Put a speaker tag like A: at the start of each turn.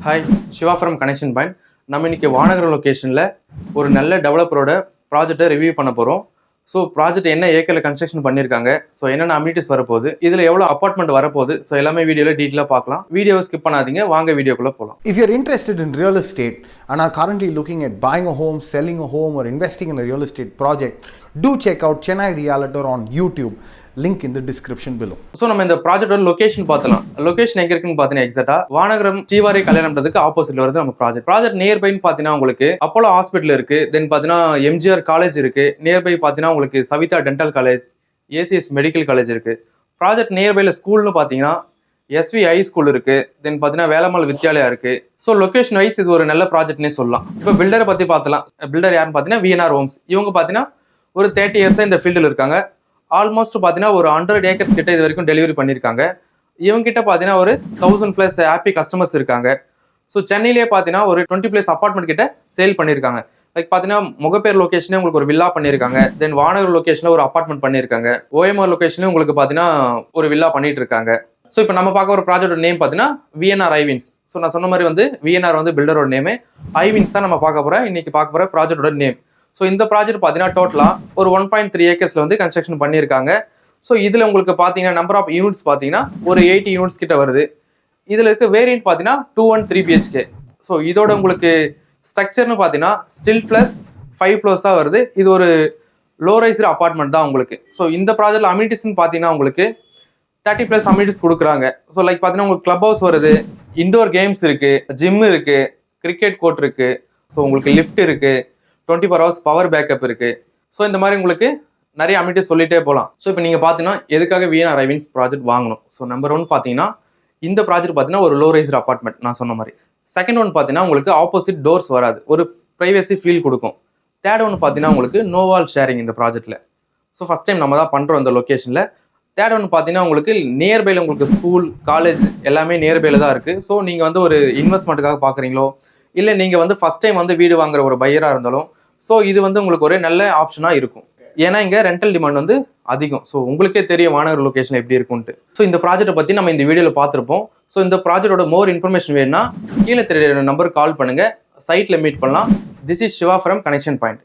A: Hi, Siva from connection point. நம்ம இன்னைக்கு வானகரம் லொக்கேஷனில் ஒரு நல்ல டெவலப்பரோட ப்ராஜெக்டை ரிவ்யூ பண்ண போகிறோம். ஸோ ப்ராஜெக்ட் என்ன ஏக்கரில் கன்ஸ்ட்ரக்ஷன் பண்ணியிருக்காங்க, ஸோ என்னென்ன அம்யூனிட்டிஸ் வரப்போகுது, இதில் எவ்வளோ அப்பார்ட்மெண்ட் வரப்போகுது, ஸோ எல்லாமே வீடியோவில் டீட்டெயிலாக பார்க்கலாம். வீடியோவை ஸ்கிப் பண்ணாதீங்க, வாங்க வீடியோக்குள்ளே போகலாம்.
B: If you're interested in real estate and are currently looking at buying a home, selling a home or investing in a real estate project, do check out Chennai Realtor on YouTube. Link in the description below.
A: So நம்ம இந்த ப்ராஜெக்டோட location பார்த்தலாம். Location எங்கே இருக்குன்னு பார்த்தீங்கன்னா எக்ஸாக்டா வானகரம் ஸ்ரீவாரி கல்யாணம்ன்றதுக்கு ஆப்போசிட்ல வருது நம்ம ப்ராஜெக்ட் நியர்பைன்னு பார்த்தீங்கன்னா உங்களுக்கு அப்போலோ ஹாஸ்பிட்டல் இருக்கு, தென் பார்த்தீங்கன்னா எம்ஜிஆர் காலேஜ் இருக்கு, நியர்பை பார்த்தீங்கன்னா உங்களுக்கு Saveetha dental college, ACS medical college இருக்கு. ப்ராஜெக்ட் நியர்பைல ஸ்கூல்னு பார்த்தீங்கன்னா எஸ்வி ஹை ஸ்கூல் இருக்கு, தென் பார்த்தீங்கன்னா வேலம்மாள் வித்யாலயா இருக்கு. ஸோ லொகேஷன் வைஸ் இது ஒரு நல்ல ப்ராஜெக்ட்னே சொல்லலாம். இப்போ பில்டரை பற்றி பார்த்தலாம். பில்டர் யாருன்னு பார்த்தீங்கன்னா விஎன்ஆர் ஹோம்ஸ். இவங்க பார்த்தீங்கன்னா ஒரு 30 இயர்ஸாக இந்த ஃபீல்டில் இருக்காங்க. ஆல்மோஸ்ட் பார்த்தீங்கன்னா ஒரு 100 ஏக்கர்ஸ் கிட்ட இது வரைக்கும் டெலிவரி பண்ணியிருக்காங்க. இவங்க கிட்ட பார்த்தீங்கன்னா ஒரு 1000+ ஹாப்பி கஸ்டமர்ஸ் இருக்காங்க. ஸோ சென்னையிலேயே பார்த்தீங்கன்னா ஒரு 20+ அப்பார்ட்மெண்ட் கிட்ட சேல் பண்ணியிருக்காங்க. லைக் பார்த்தீங்கன்னா முகப்பேர் லொகேஷனே உங்களுக்கு ஒரு வில்லா பண்ணியிருக்காங்க, தென் வானகர் லொகேஷனில் ஒரு அப்பார்ட்மெண்ட் பண்ணியிருக்காங்க, ஓஎம்ஆர் லொகேஷன்லேயும் உங்களுக்கு பார்த்தீங்கன்னா ஒரு வில்லா பண்ணிட்டு இருக்காங்க. ஸோ இப்போ நம்ம பார்க்க ஒரு ப்ராஜெக்டோட நேம் பார்த்தீங்கன்னா விஎன்ஆர் ஐவின்ஸ். ஸோ நான் சொன்ன மாதிரி வந்து விஎன்ஆர் வந்து பில்டரோட நேமு, ஐவின்ஸ் தான் நம்ம பார்க்க போகிறோம் இன்னைக்கு பார்க்க போகிற ப்ராஜெக்டோட நேம். ஸோ இந்த ப்ராஜெக்ட் பார்த்தீங்கன்னா டோட்டலாக ஒரு 1.3 ஏக்கர்ஸில் வந்து கன்ஸ்ட்ரக்ஷன் பண்ணியிருக்காங்க. ஸோ இதில் உங்களுக்கு பார்த்தீங்கன்னா நம்பர் ஆஃப் யூனிட்ஸ் பார்த்தீங்கன்னா ஒரு 80 யூனிட்ஸ் கிட்ட வருது. இதில் இருக்க வேரியன்ட் பார்த்தீங்கன்னா 213 BHK. ஸோ இதோட உங்களுக்கு ஸ்ட்ரக்சர்னு பார்த்தீங்கன்னா ஸ்டில் ப்ளஸ் 5 floors தான் வருது. இது ஒரு லோ ரைஸ்டு அப்பார்ட்மெண்ட் தான் உங்களுக்கு. ஸோ இந்த ப்ராஜெக்டில் அம்யூனிட்டிஸ்ன்னு பார்த்தீங்கன்னா உங்களுக்கு 30+ அம்யூனிட்டிஸ் கொடுக்குறாங்க. ஸோ லைக் பார்த்தீங்கன்னா உங்களுக்கு கிளப் ஹவுஸ் வருது, இண்டோர் கேம்ஸ் இருக்குது, ஜிம் இருக்குது, கிரிக்கெட் கோர்ட் இருக்குது, ஸோ உங்களுக்கு லிஃப்ட் இருக்குது, 24 hours பவர் பேக்கப் இருக்கு. ஸோ இந்த மாதிரி உங்களுக்கு நிறைய அம்யூனிட்டிஸ் சொல்லிட்டே போகலாம். ஸோ இப்போ நீங்கள் பார்த்தீங்கன்னா எதுக்காக விஎன்ஆர் ஐவின்ஸ் ப்ராஜெக்ட் வாங்கணும். ஸோ நம்பர் 1 பார்த்தீங்கன்னா இந்த ப்ராஜெக்ட் பார்த்தீங்கன்னா ஒரு லோ ரைஸ்டு அப்பார்ட்மெண்ட் நான் சொன்ன மாதிரி. செகண்ட் ஒன் பார்த்தீங்கன்னா உங்களுக்கு ஆப்போசிட் டோர்ஸ் வராது, ஒரு ப்ரைவசி ஃபீல் கொடுக்கும். தேர்ட் ஒன் பார்த்தீங்கன்னா உங்களுக்கு நோ வால் ஷேரிங் இந்த ப்ராஜெக்ட்டில். ஸோ ஃபஸ்ட் டைம் நம்ம தான் பண்ணுறோம் இந்த லொக்கேஷனில். தேர்ட் ஒன் பார்த்தீங்கன்னா உங்களுக்கு நியர்பையில் உங்களுக்கு ஸ்கூல் காலேஜ் எல்லாமே நியர்பையில் தான் இருக்குது. ஸோ நீங்கள் வந்து ஒரு இன்வெஸ்ட்மெண்ட்டுக்காக பார்க்குறீங்களோ இல்லை நீங்கள் வந்து ஃபஸ்ட் டைம் வந்து வீடு வாங்குற ஒரு பையராக இருந்தாலும் ஸோ இது வந்து உங்களுக்கு ஒரு நல்ல ஆப்ஷனாக இருக்கும். ஏன்னா இங்கே ரெண்டல் டிமாண்ட் வந்து அதிகம். ஸோ உங்களுக்கே தெரியும் வானகர் லொகேஷன் எப்படி இருக்கும்ட்டு. ஸோ இந்த ப்ராஜெக்ட்டை பற்றி நம்ம இந்த வீடியோவில் பார்த்துருப்போம். ஸோ இந்த ப்ராஜெக்டோட மோர் இன்ஃபர்மேஷன் வேணும்னா கீழே தெரியுற நம்பருக்கு கால் பண்ணுங்கள், சைட்டில் மீட் பண்ணலாம். This is Siva from connection point.